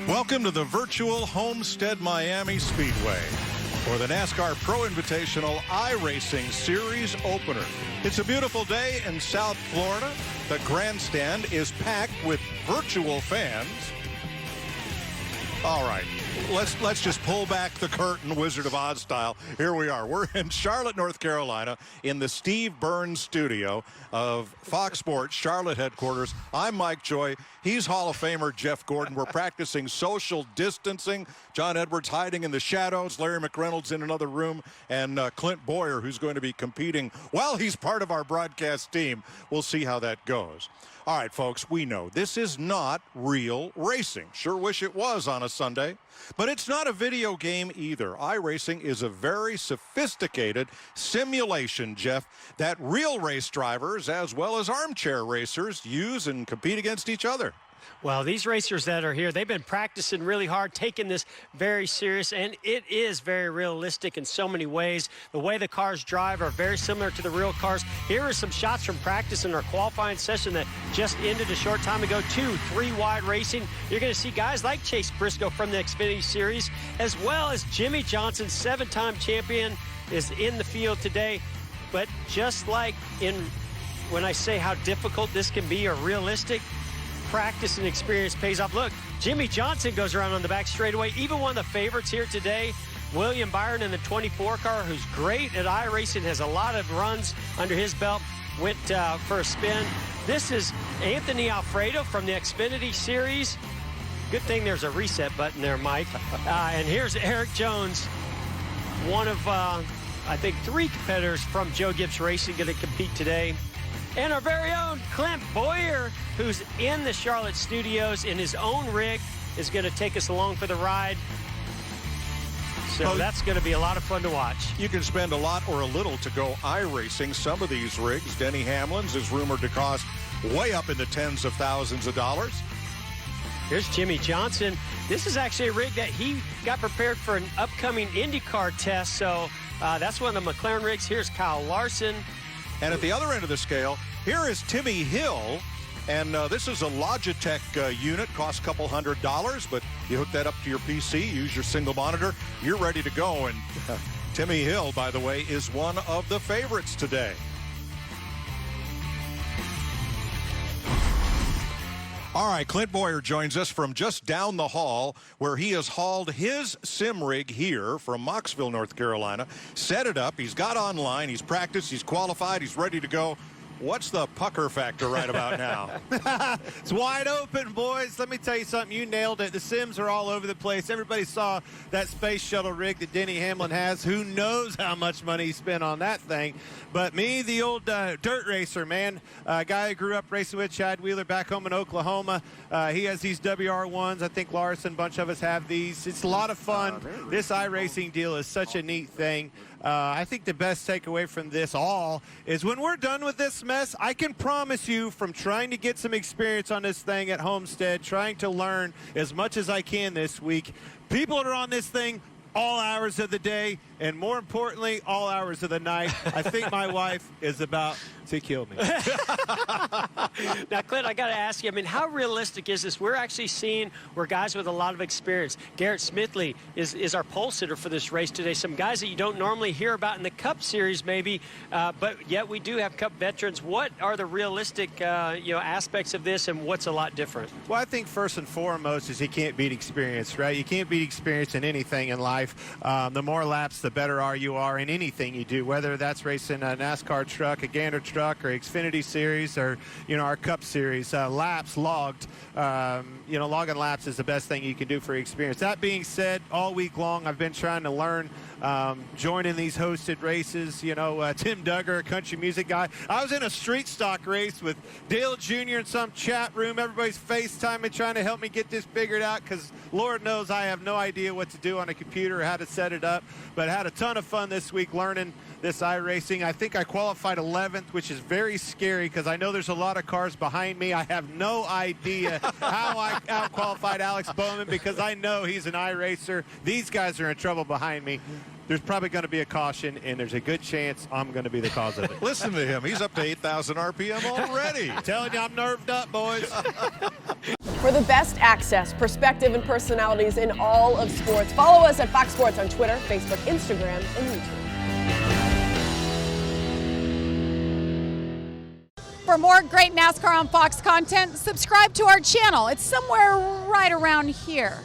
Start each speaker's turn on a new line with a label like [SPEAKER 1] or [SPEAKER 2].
[SPEAKER 1] Welcome to the virtual Homestead Miami Speedway for the NASCAR Pro Invitational iRacing Series opener. It's a beautiful day in South Florida. The grandstand is packed with virtual fans. All right, let's just pull back the curtain, Wizard of Oz style. Here we are. We're in Charlotte, North Carolina, in the Steve Burns studio of Fox Sports Charlotte headquarters. I'm Mike Joy. He's Hall of Famer Jeff Gordon. We're practicing social distancing. John Edwards hiding in the shadows. Larry McReynolds in another room. And Clint Bowyer, who's going to be competing while he's part of our broadcast team. We'll see how that goes. All right, folks, we know this is not real racing. Sure wish it was on a Sunday. But it's not a video game either. iRacing is a very sophisticated simulation, Jeff, that real race drivers as well as armchair racers use and compete against each other.
[SPEAKER 2] Well, these racers that are here, they've been practicing really hard, taking this very serious, and it is very realistic in so many ways. The way the cars drive are very similar to the real cars. Here are some shots from practice in our qualifying session that just ended a short time ago. 2-3 wide racing. You're going to see guys like Chase Briscoe from the Xfinity Series, as well as Jimmy Johnson, 7-time champion, is in the field today. But just like when I say how difficult this can be or realistic, practice and experience pays off. Look, Jimmy Johnson goes around on the back straightaway. Even one of the favorites here today, William Byron in the 24 car, who's great at iRacing, has a lot of runs under his belt, went for a spin. This is Anthony Alfredo from the Xfinity Series. Good thing there's a reset button there, Mike. And here's Eric Jones, one of, I think, 3 competitors from Joe Gibbs Racing going to compete today. And our very own Clint Bowyer, who's in the Charlotte studios in his own rig, is going to take us along for the ride. So that's going to be a lot of fun to watch.
[SPEAKER 1] You can spend a lot or a little to go iRacing. Some of these rigs, Denny Hamlin's, is rumored to cost way up in the tens of thousands of dollars.
[SPEAKER 2] Here's Jimmy Johnson. This is actually a rig that he got prepared for an upcoming IndyCar test. So that's one of the McLaren rigs. Here's Kyle Larson.
[SPEAKER 1] And at the other end of the scale, here is Timmy Hill. And this is a Logitech unit, costs a couple $100, but you hook that up to your PC, use your single monitor, you're ready to go. And Timmy Hill, by the way, is one of the favorites today. All right, Clint Bowyer joins us from just down the hall, where he has hauled his sim rig here from Mocksville, North Carolina, set it up, he's got online, he's practiced, he's qualified, he's ready to go. What's the pucker factor right about now?
[SPEAKER 3] It's wide open, boys. Let me tell you something. You nailed it. The sims are all over the place. Everybody saw that space shuttle rig that Denny Hamlin has. Who knows how much money he spent on that thing? But me, the old dirt racer, man, guy I grew up racing with, Chad Wheeler, back home in Oklahoma. He has these WR1s. I think Larson, a bunch of us have these. It's a lot of fun. This iRacing deal is such a neat thing. I think the best takeaway from this all is when we're done with this mess, I can promise you, from trying to get some experience on this thing at Homestead, trying to learn as much as I can this week, people that are on this thing all hours of the day, and more importantly, all hours of the night. I think my wife is about to kill me.
[SPEAKER 2] Now, Clint, I got to ask you, I mean, how realistic is this? We're actually seeing where guys with a lot of experience. Garrett Smithley is our pole sitter for this race today. Some guys that you don't normally hear about in the Cup Series, maybe, but yet we do have Cup veterans. What are the realistic, aspects of this, and what's a lot different?
[SPEAKER 3] Well, I think first and foremost is you can't beat experience, right? You can't beat experience in anything in life. The more laps, the better you are in anything you do, whether that's racing a NASCAR truck, a Gander truck, or Xfinity Series, or our Cup Series. Laps logged, logging laps is the best thing you can do for experience. That being said, all week long I've been trying to learn, joining these hosted races. Tim Duggar, a country music guy. I was in a street stock race with Dale Jr. in some chat room. Everybody's FaceTiming, trying to help me get this figured out, because Lord knows I have no idea what to do on a computer or how to set it up. But I had a ton of fun this week learning this iRacing. I think I qualified 11th, which is very scary because I know there's a lot of cars behind me. I have no idea how I out-qualified Alex Bowman because I know he's an iRacer. These guys are in trouble behind me. There's probably going to be a caution, and there's a good chance I'm going to be the cause of it.
[SPEAKER 1] Listen to him. He's up to 8,000 RPM already.
[SPEAKER 3] Telling you, I'm nerved up, boys.
[SPEAKER 4] for the best access, perspective, and personalities in all of sports. Follow us at Fox Sports on Twitter, Facebook, Instagram, and YouTube.
[SPEAKER 5] For more great NASCAR on Fox content, subscribe to our channel. It's somewhere right around here.